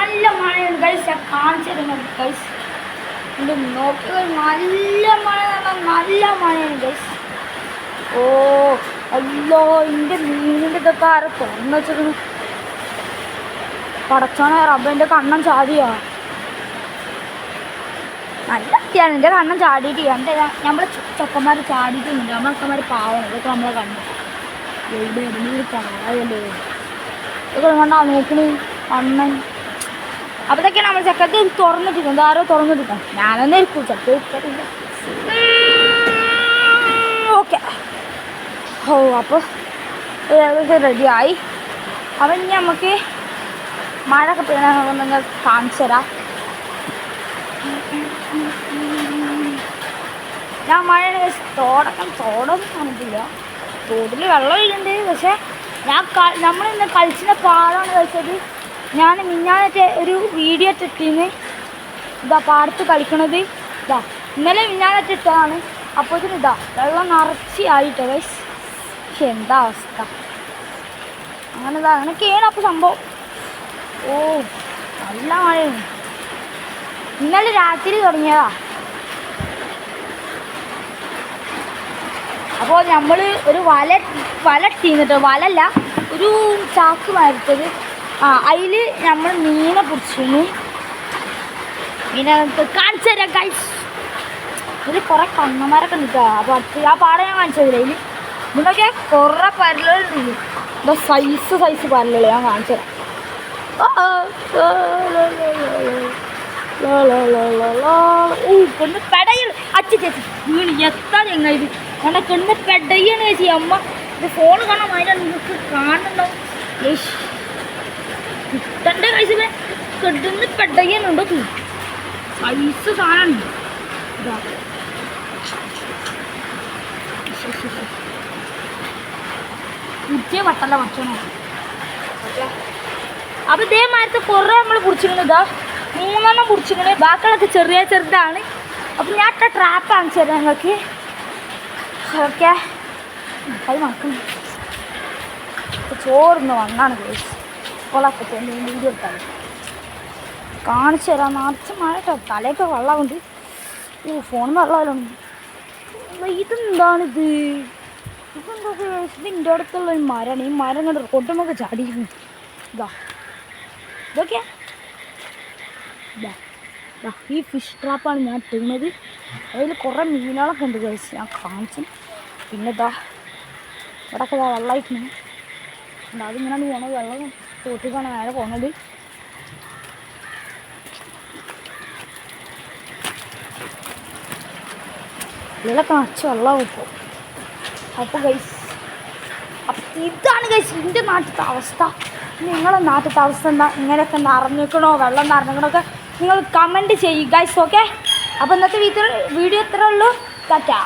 നല്ല മഴയാണ് ഗൈസ്. ഞാൻ കാണിച്ചു തരുന്നത് ഗൈസ്. എൻ്റെ നോക്കുക, നല്ല മഴ നല്ല മഴയാണ് ഗൈസ്. ഓ അല്ലോ, എൻ്റെ മീനിൻ്റെ ഇതൊക്കെ ആരോ തുറന്നു വെച്ചിരുന്നു. പടച്ചോനെ റബ്ബൻ്റെ കണ്ണം ചാടിയാ. നല്ല ഒക്കെയാണ് എൻ്റെ കണ്ണം ചാടിയിട്ട്. എൻ്റെ നമ്മളെ ചെക്കന്മാർ ചാടിയിട്ടുണ്ട്. നമ്മളൊക്കെമാർ പാവണം. ഇതൊക്കെ നമ്മളെ കണ്ണ് എവിടെ ഒരു പാവല്ലേ ഇതൊക്കെ കണ്ടാ നോക്കണേ കണ്ണൻ. അപ്പോൾ ഇതൊക്കെയാണ് നമ്മൾ ചെക്കത്ത് തുറന്നിട്ടിട്ടുണ്ട്. ആരോ തുറന്നിട്ടില്ല. ഞാനൊന്നും ഇരിക്കും ചെക്ക ഇട്ടിട്ടില്ല. ഓക്കെ. ഓ അപ്പോൾ ഏകദേശം റെഡിയായി. അപ്പം ഇനി നമുക്ക് മഴയൊക്കെ പെയ്യണമെന്ന് നിങ്ങൾ കാണിച്ചു തരാം. ഞാൻ മഴ തോടൊന്നും കാണിട്ടില്ല. തോടിൽ വെള്ളം ഇല്ലുണ്ട്. പക്ഷേ നമ്മളിന്ന് കളിച്ചിൻ്റെ പാടാണ് കഴിച്ചത്. ഞാൻ മിഞ്ഞാന്നത്തെ ഒരു വീഡിയോ ഇട്ടിന്ന് ഇതാ പാടത്ത് കളിക്കണത്. ഇതാ ഇന്നലെ മിഞ്ഞാന്നത്തെ ഇട്ടതാണ്. അപ്പോൾ ഇതിന് ഇതാ വെള്ളം നിറച്ച് ആയിട്ടോ ഗൈസ്. പക്ഷെ എന്താ അവസ്ഥ, അങ്ങനെയൊക്കെയാണ് അപ്പോൾ സംഭവം. ഓ നല്ല മഴയാണ്. ഇന്നലെ രാത്രി തുടങ്ങിയതാ. അപ്പോൾ നമ്മൾ ഒരു വല ഇട്ടിരുന്നിട്ട്, വലല്ല ഒരു ചാക്ക് വരത്തത്. അതിൽ നമ്മൾ മീനെ പിടിച്ചിരുന്നു. മീനെ കാണിച്ചു തരാം ഗൈസ്. ഇതിൽ കുറേ കണ്ണന്മാരൊക്കെ നിൽക്കുക. അപ്പോൾ അടുത്ത് ആ പാടം ഞാൻ കാണിച്ചതില്ല. അതിൽ ഇതിനൊക്കെ കുറേ പരലുകളുണ്ട്. എന്താ സൈസ് പരലുകൾ ഞാൻ കാണിച്ചു തരാം. കണ്ണ് പെടയാണ് അച്ഛ ചേച്ചി വീണ് എത്താ ഞങ്ങൾ ഇത് കണ്ട കണ്ണ് പെടയാണ് ചേച്ചി. അമ്മ ഇത് ഫോൺ കാണാൻ അതിനാണ് നിങ്ങൾക്ക് കാണുന്നുണ്ടോ? കിട്ടൻ്റെ കഴിച്ചത് കെടുന്ന് പെടയാനുണ്ടോ? സൈസ് സാധനമാണ്. ഇതാ കുറ്റിയ വട്ടല്ല ഭക്ഷണം. അപ്പോൾ ഇതേമാരത്തെ കുറേ നമ്മൾ പിടിച്ചിരുന്നത്. ഇതാ 3 പിടിച്ചിങ്ങനെ. ബാക്കിയുള്ളതൊക്കെ ചെറുതാണ്. അപ്പം ഞാൻ ഇട്ട ട്രാപ്പ് കാണിച്ചു തരാം ഞങ്ങൾക്ക്. ഓക്കെ അത് മറക്കുന്നു. ചോറിന്ന് വന്നാണ് കേസ് കൊളൊക്കെ വീഡിയോ എടുത്താൽ കാണിച്ചു തരാം. നിറച്ച് മഴ കേട്ടോ. തലയൊക്കെ വെള്ളമുണ്ട്. ഫോണിൽ വെള്ളമുണ്ട്. ഇതെന്താണിത്? ഇതെന്താ ഇതിൻ്റെ അടുത്തുള്ള ഒരു മരമാണ്. ഈ മരം കണ്ട് കൊട്ടുമൊക്കെ ചാടിയിരുന്നു. ഇതൊക്കെ ഈ ഫിഷ് ട്രാപ്പാണ് ഞാൻ ഇട്ടുന്നത്. അതിൽ കുറേ മീനുകളൊക്കെ ഉണ്ട് കഴിച്ച് ഞാൻ കാണിച്ചു. പിന്നെ ഇവിടെയൊക്കെ വെള്ളമായിട്ടുണ്ട്. അതിങ്ങനെയാണ് പോണത്. വെള്ളം തോട്ടിക്കാണ് നേരെ പോണത്. ഇതിലൊക്കെ നിറച്ച് വെള്ളം ഇപ്പോൾ. അപ്പോൾ ഗൈസ്, അപ്പം ഇതാണ് ഗൈസ് എൻ്റെ നാട്ടിലത്തെ അവസ്ഥ. നിങ്ങളുടെ നാട്ടിലത്തെ അവസ്ഥ എന്താ? ഇങ്ങനെയൊക്കെ നിറഞ്ഞിക്കണോ, വെള്ളം നിറഞ്ഞിക്കണമൊക്കെ നിങ്ങൾ കമൻറ്റ് ചെയ്യുക ഗൈസ്. ഓക്കെ. അപ്പോൾ ഇന്നത്തെ വീഡിയോ ഇത്രേ ഉള്ളൂ. ടാറ്റാ.